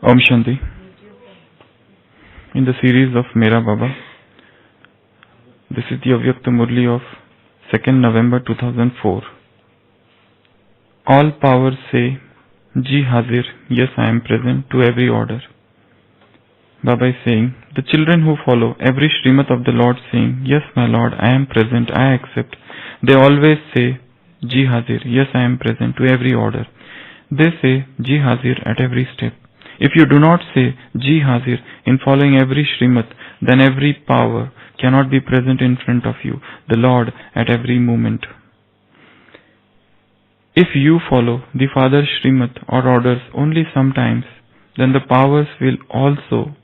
Om Shanti. In the series of Mera Baba, this is the Avyakta Murli of 2nd November 2004. All powers say, Ji Hazir, yes I am present to every order. Baba is saying, the children who follow every Srimad of the Lord saying, yes my Lord, I am present, I accept, they always say, Ji Hazir, yes I am present to every order. They say, Ji Hazir at every step. If you do not say Ji Hazir in following every Srimad, then every power cannot be present in front of you, the Lord, at every moment. If you follow the Father's Srimad or orders only sometimes, then the powers will also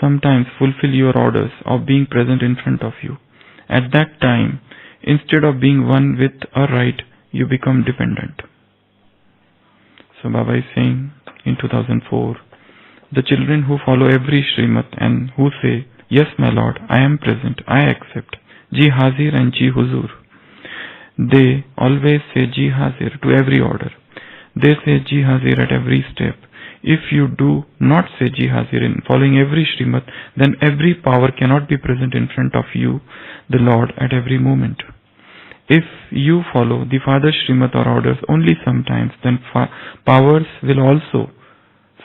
sometimes fulfill your orders of being present in front of you. At that time, instead of being one with a right, you become dependent. So Baba is saying in 2004, the children who follow every Srimad and who say, yes my Lord, I am present, I accept, Ji Hazir and Ji Huzur. They always say Ji Hazir to every order. They say Ji Hazir at every step. If you do not say Ji Hazir in following every Srimad, then every power cannot be present in front of you, the Lord, at every moment. If you follow the Father's Srimad or orders only sometimes, then powers will also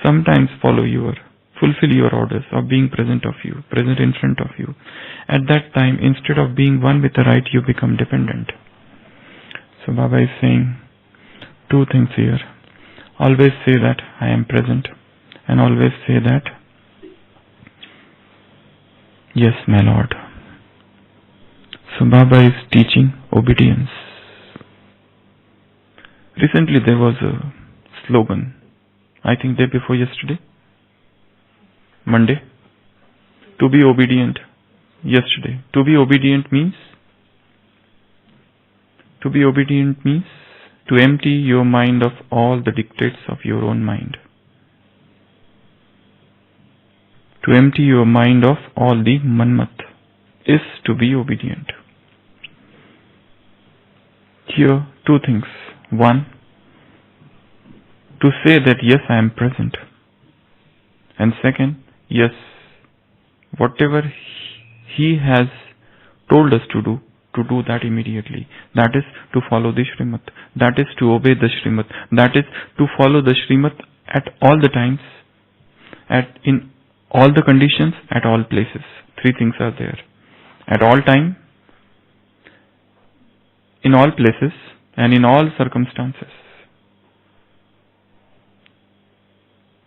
sometimes fulfill your orders of being present in front of you. At that time, instead of being one with the right, you become dependent. So Baba is saying two things here. Always say that I am present, and always say that, yes my Lord. So Baba is teaching obedience. Recently there was a slogan, I think day before yesterday, Monday, to be obedient. Yesterday, to be obedient means to empty your mind of all the dictates of your own mind. To empty your mind of all the manmat is to be obedient. Here, two things. One, to say that yes, I am present. And second, yes, whatever He has told us to do that immediately. That is to follow the Srimad. That is to obey the Srimad. That is to follow the Srimad at all the times, in all the conditions, at all places. Three things are there. At all time, in all places, and in all circumstances.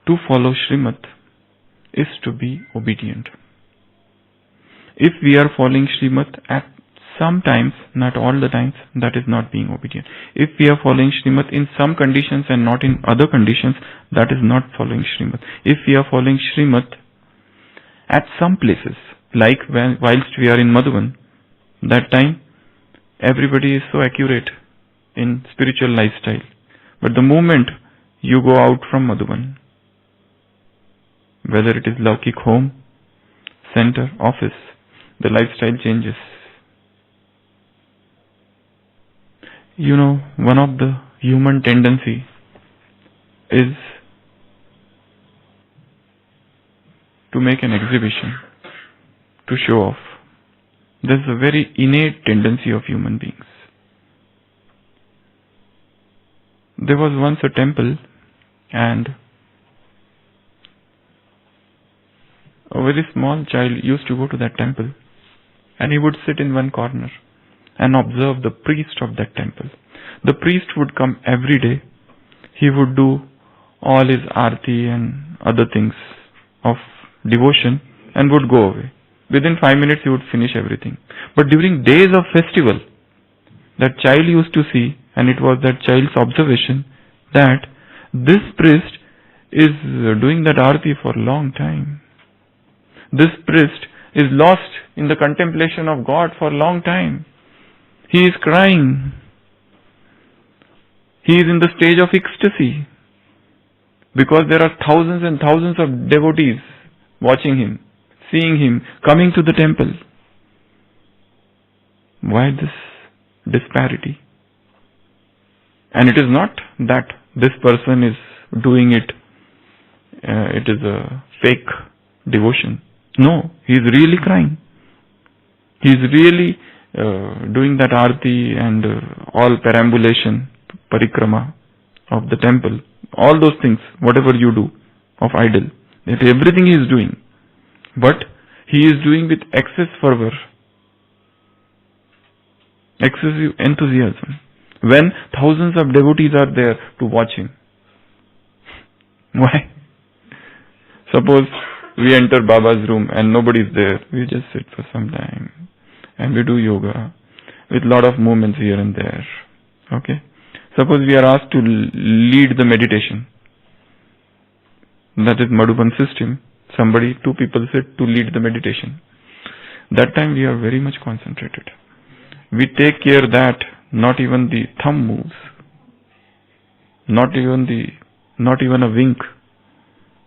To follow Srimad is to be obedient. If we are following Srimad at some times, not all the times, that is not being obedient. If we are following Srimad in some conditions and not in other conditions, that is not following Srimad. If we are following Srimad at some places, like whilst we are in Madhuban, that time everybody is so accurate in spiritual lifestyle. But the moment you go out from Madhuban, whether it is Laukik home, center, office, the lifestyle changes. You know, one of the human tendency is to make an exhibition, to show off. This is a very innate tendency of human beings. There was once a temple, and a very small child used to go to that temple, and he would sit in one corner and observe the priest of that temple. The priest would come every day. He would do all his arti and other things of devotion and would go away. Within 5 minutes he would finish everything. But during days of festival, that child used to see, and it was that child's observation, that this priest is doing that arti for a long time. This priest is lost in the contemplation of God for a long time. He is crying. He is in the stage of ecstasy, because there are thousands and thousands of devotees watching him, seeing him, coming to the temple. Why this disparity? And it is not that this person is doing it it is a fake devotion. No, he is really crying. He is really doing that arti and all perambulation, parikrama of the temple, all those things, whatever you do of idol, everything he is doing. But he is doing with excess fervor, excessive enthusiasm, when thousands of devotees are there to watch him. Why? Suppose we enter Baba's room and nobody is there. We just sit for some time and we do yoga with lot of movements here and there. Okay? Suppose we are asked to lead the meditation. That is Madhuban system. Two people sit to lead the meditation. That time we are very much concentrated. We take care that not even the thumb moves. Not even a wink.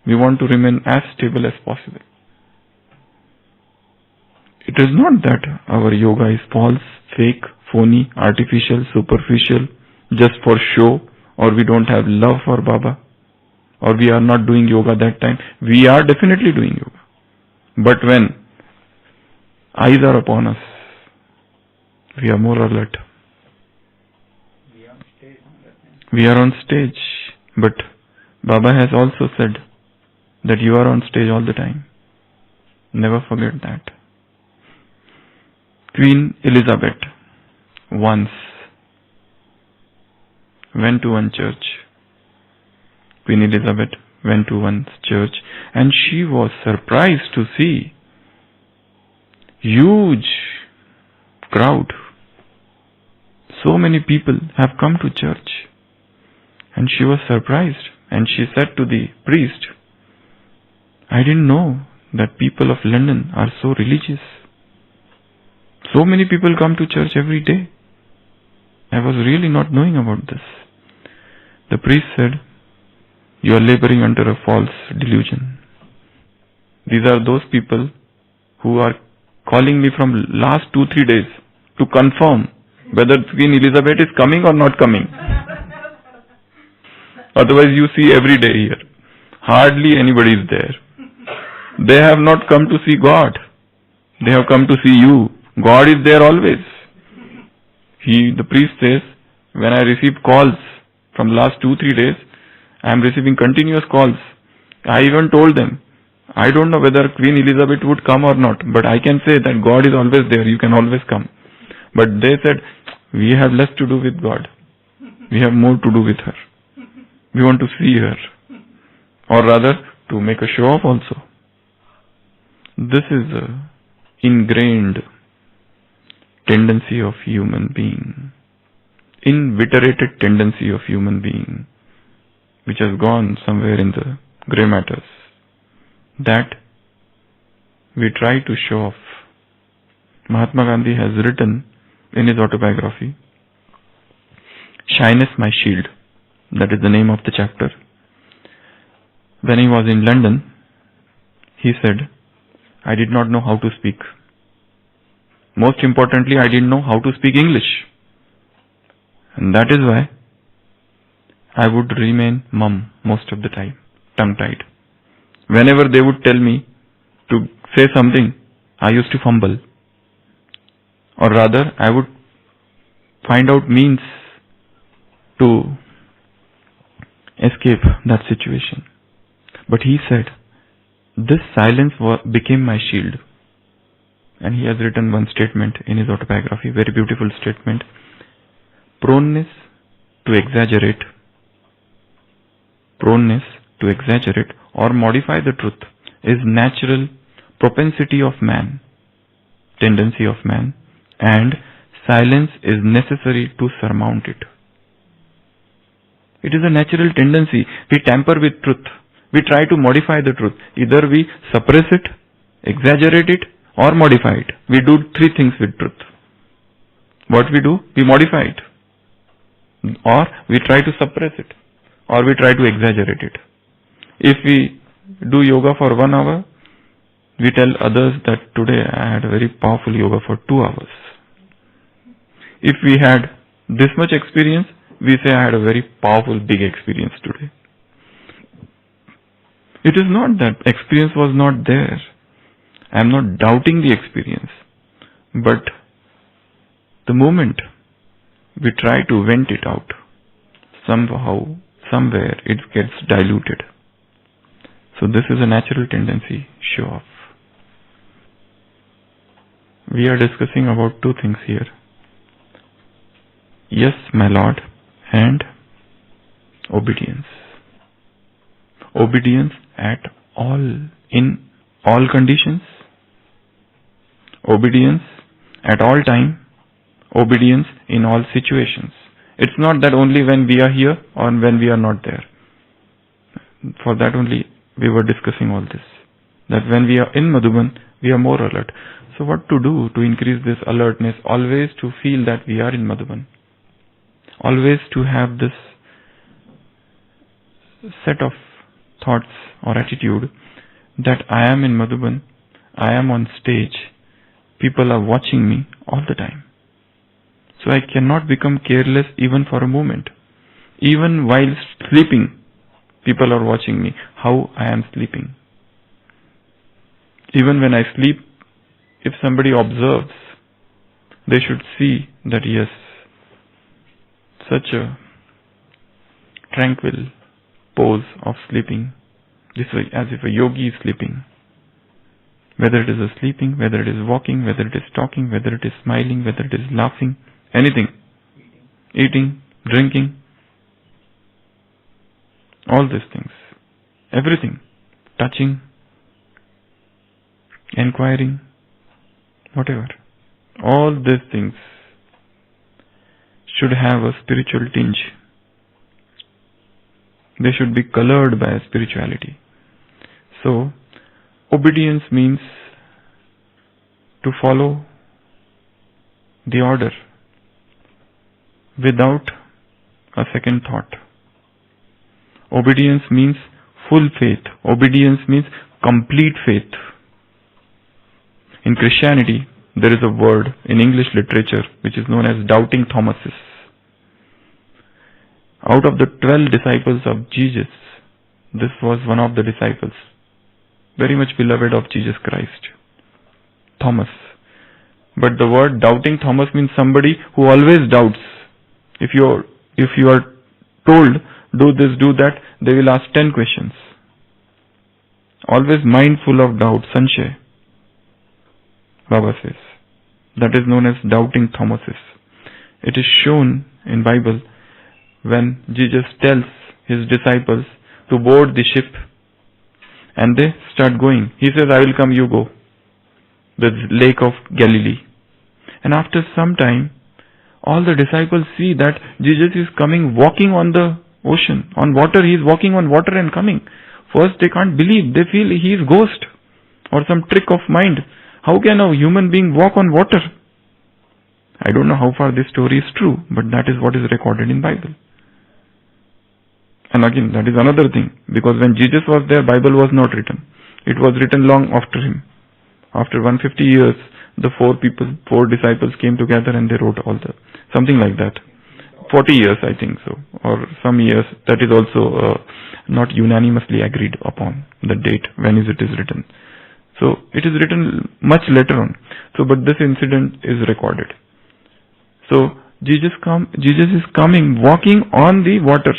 We want to remain as stable as possible. It is not that our yoga is false, fake, phony, artificial, superficial, just for show, or we don't have love for Baba, or we are not doing yoga that time. We are definitely doing yoga. But when eyes are upon us, we are more alert. We are on stage. But Baba has also said that you are on stage all the time. Never forget that. Queen Elizabeth once went to one church. Queen Elizabeth went to one church and she was surprised to see huge crowd. So many people have come to church. And she was surprised and she said to the priest, I didn't know that people of London are so religious. So many people come to church every day. I was really not knowing about this. The priest said, you are laboring under a false delusion. These are those people who are calling me from last 2-3 days to confirm whether Queen Elizabeth is coming or not coming. Otherwise you see every day here. Hardly anybody is there. They have not come to see God. They have come to see you. God is there always. The priest says, when I receive calls from last 2-3 days, I am receiving continuous calls. I even told them, I don't know whether Queen Elizabeth would come or not, but I can say that God is always there. You can always come. But they said, we have less to do with God. We have more to do with her. We want to see her. Or rather, to make a show off also. This is an ingrained tendency of human being. Inveterated tendency of human being. Which has gone somewhere in the grey matters. That we try to show off. Mahatma Gandhi has written in his autobiography, Shyness My Shield. That is the name of the chapter. When he was in London, he said, I did not know how to speak. Most importantly, I didn't know how to speak English. And that is why I would remain mum most of the time, tongue-tied. Whenever they would tell me to say something, I used to fumble. Or rather, I would find out means to escape that situation. But he said, this silence became my shield. And he has written one statement in his autobiography, very beautiful statement. Proneness to exaggerate or modify the truth is natural propensity of man, tendency of man, and silence is necessary to surmount it. It is a natural tendency. We tamper with truth. We try to modify the truth. Either we suppress it, exaggerate it, or modify it. We do 3 things with truth. What we do? We modify it. Or we try to suppress it. Or we try to exaggerate it. If we do yoga for 1 hour, we tell others that today I had a very powerful yoga for 2 hours. If we had this much experience, we say I had a very powerful big experience today. It is not that experience was not there. I am not doubting the experience. But the moment we try to vent it out, somehow, somewhere it gets diluted. So this is a natural tendency, show off. We are discussing about two things here. Yes, my Lord, and obedience. Obedience at all, in all conditions. Obedience at all time. Obedience in all situations. It's not that only when we are here or when we are not there. For that only we were discussing all this. That when we are in Madhuban, we are more alert. So what to do to increase this alertness? Always to feel that we are in Madhuban. Always to have this set of thoughts or attitude that I am in Madhuban, I am on stage, people are watching me all the time. So I cannot become careless even for a moment. Even while sleeping, people are watching me, how I am sleeping. Even when I sleep, if somebody observes, they should see that yes, such a tranquil pose of sleeping, this way as if a yogi is sleeping. Whether it is a sleeping, whether it is walking, whether it is talking, whether it is smiling, whether it is laughing, anything, eating, drinking, all these things, everything, touching, inquiring, whatever, all these things should have a spiritual tinge. They should be colored by spirituality. So, obedience means to follow the order without a second thought. Obedience means full faith. Obedience means complete faith. In Christianity, there is a word in English literature which is known as doubting Thomases. Out of the 12 disciples of Jesus, this was one of the disciples, very much beloved of Jesus Christ, Thomas. But the word doubting Thomas means somebody who always doubts. If you are told, do this, do that, they will ask 10 questions. Always mindful of doubt, Sanshay, Baba says. That is known as doubting Thomases. It is shown in Bible when Jesus tells his disciples to board the ship and they start going. He says, I will come, you go. The lake of Galilee. And after some time, all the disciples see that Jesus is coming, walking on the ocean, on water. He is walking on water and coming. First they can't believe. They feel he is ghost or some trick of mind. How can a human being walk on water? I don't know how far this story is true, but that is what is recorded in Bible. And again, that is another thing, because when Jesus was there, Bible was not written. It was written long after him. After 150 years, the four disciples came together and they wrote all something like that. 40 years, I think so, or some years. That is also not unanimously agreed upon, the date, when it is written. So, it is written much later on. So, but this incident is recorded. So, Jesus is coming, walking on the water.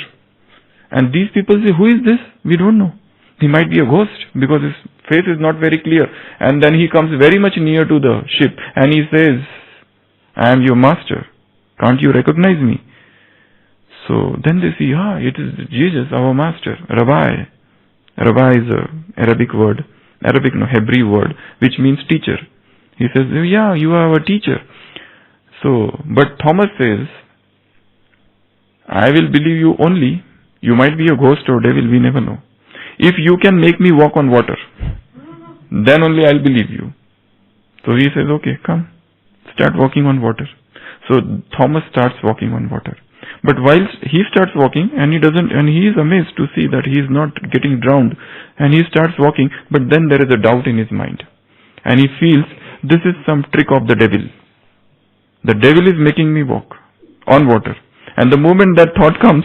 And these people say, who is this? We don't know. He might be a ghost because his face is not very clear. And then he comes very much near to the ship and he says, I am your master. Can't you recognize me? So then they see, it is Jesus, our master, Rabbi. Rabbi is an Arabic word. Hebrew word, which means teacher. He says, yeah, you are our teacher. So, but Thomas says, I will believe you only. You might be a ghost or devil, we never know. If you can make me walk on water, then only I'll believe you. So he says, okay, come, start walking on water. So Thomas starts walking on water. But while he starts walking, and he is amazed to see that he is not getting drowned, and he starts walking, but then there is a doubt in his mind. And he feels, this is some trick of the devil. The devil is making me walk on water. And the moment that thought comes,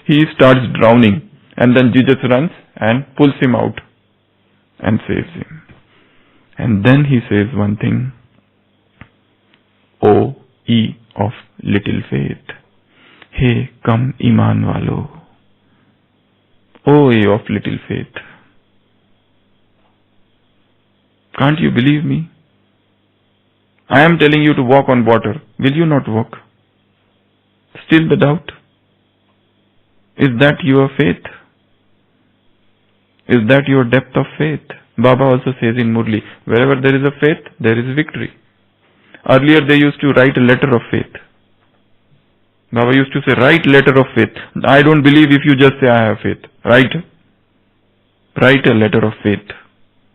he starts drowning. And then Jesus runs and pulls him out and saves him. And then he says one thing, O ye of little faith, hey come iman walo. O ye of little faith. Can't you believe me? I am telling you to walk on water. Will you not walk? Still the doubt? Is that your faith? Is that your depth of faith? Baba also says in Murli, wherever there is a faith, there is victory. Earlier they used to write a letter of faith. Baba used to say, write letter of faith. I don't believe if you just say I have faith. Write a letter of faith.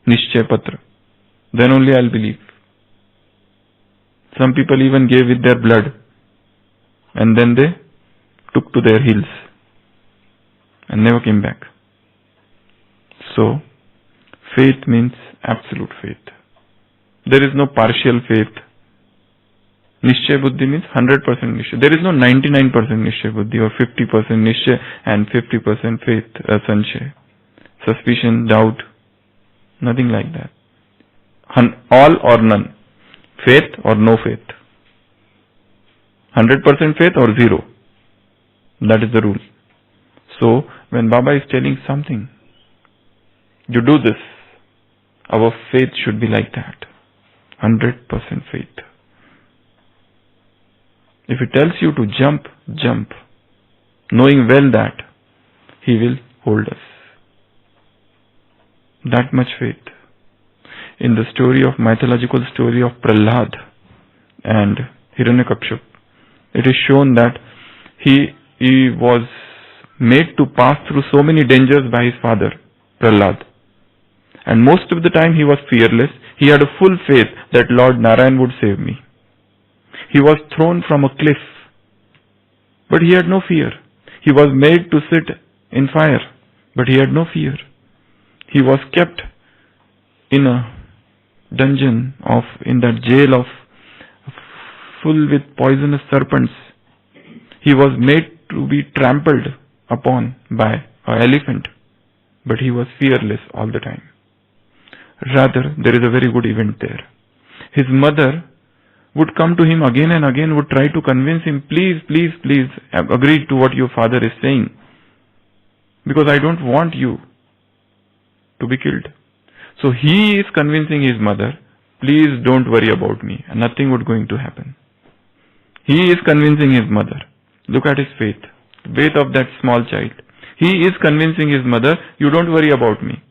Nishchay Patra. Then only I'll believe. Some people even gave with their blood. And then they took to their heels. And never came back. So, faith means absolute faith. There is no partial faith. Nishchay Buddhi means 100% Nishchay. There is no 99% Nishchay Buddhi or 50% Nishchay and 50% faith, Sanchay. Suspicion, doubt, nothing like that. All or none. Faith or no faith. 100% faith or zero. That is the rule. So, when Baba is telling something, you do this, our faith should be like that. 100% faith. If he tells you to jump, jump, knowing well that he will hold us. That much faith. In the mythological story of Prahlad and Hiranyakashipu, it is shown that he was made to pass through so many dangers by his father, Prahlad. And most of the time he was fearless. He had a full faith that Lord Narayan would save me. He was thrown from a cliff, but he had no fear. He was made to sit in fire, but he had no fear. He was kept in a dungeon in that jail full with poisonous serpents. He was made to be trampled upon by an elephant, but he was fearless all the time. Rather, there is a very good event there. His mother would come to him again and again, would try to convince him, please, please, please, agree to what your father is saying, because I don't want you to be killed. So he is convincing his mother, please don't worry about me, and nothing would going to happen. He is convincing his mother. Look at his faith of that small child. He is convincing his mother, you don't worry about me.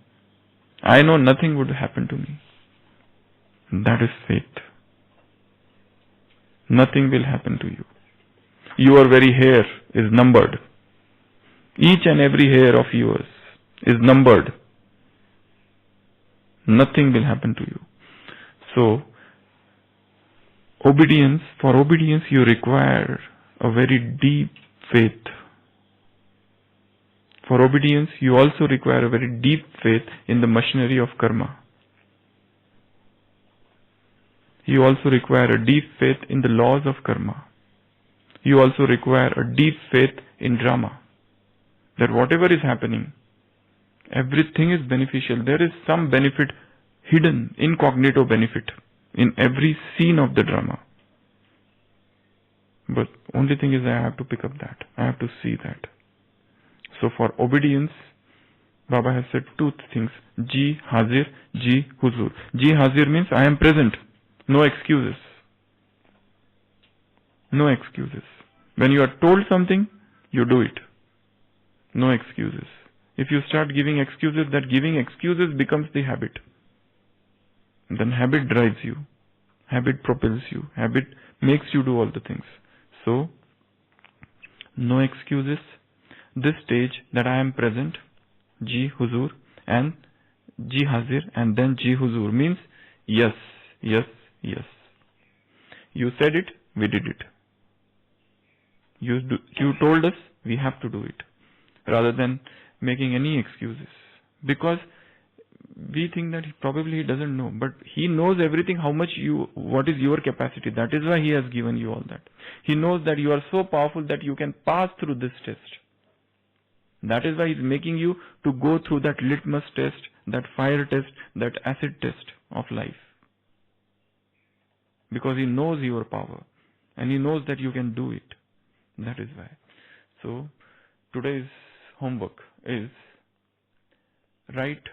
I know nothing would happen to me. That is faith. Nothing will happen to you. Your very hair is numbered. Each and every hair of yours is numbered. Nothing will happen to you. So, for obedience you require a very deep faith. For obedience you also require a very deep faith in the machinery of karma. You also require a deep faith in the laws of karma. You also require a deep faith in drama. That whatever is happening, everything is beneficial. There is some benefit, hidden, incognito benefit in every scene of the drama. But only thing is I have to pick up that. I have to see that. So for obedience, Baba has said two things. Ji Hazir, Ji Huzur. Ji Hazir means I am present. No excuses. No excuses. When you are told something, you do it. No excuses. If you start giving excuses, that giving excuses becomes the habit. Then habit drives you. Habit propels you. Habit makes you do all the things. So, no excuses. This stage that I am present, Ji Huzur and Ji Hazir and then Ji Huzur means yes, yes, yes. You said it, we did it. You told us, we have to do it. Rather than making any excuses. Because we think that probably he doesn't know, but he knows everything, what is your capacity. That is why he has given you all that. He knows that you are so powerful that you can pass through this test. That is why He's making you to go through that litmus test, that fire test, that acid test of life. Because He knows your power and He knows that you can do it. That is why. So, today's homework is write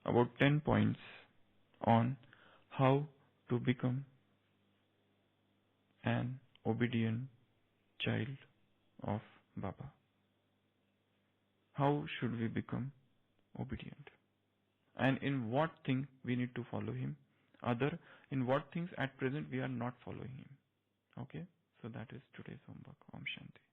about 10 points on how to become an obedient child of Baba. How should we become obedient? And in what thing we need to follow Him? In what things at present we are not following Him. Okay? So that is today's homework. Om Shanti.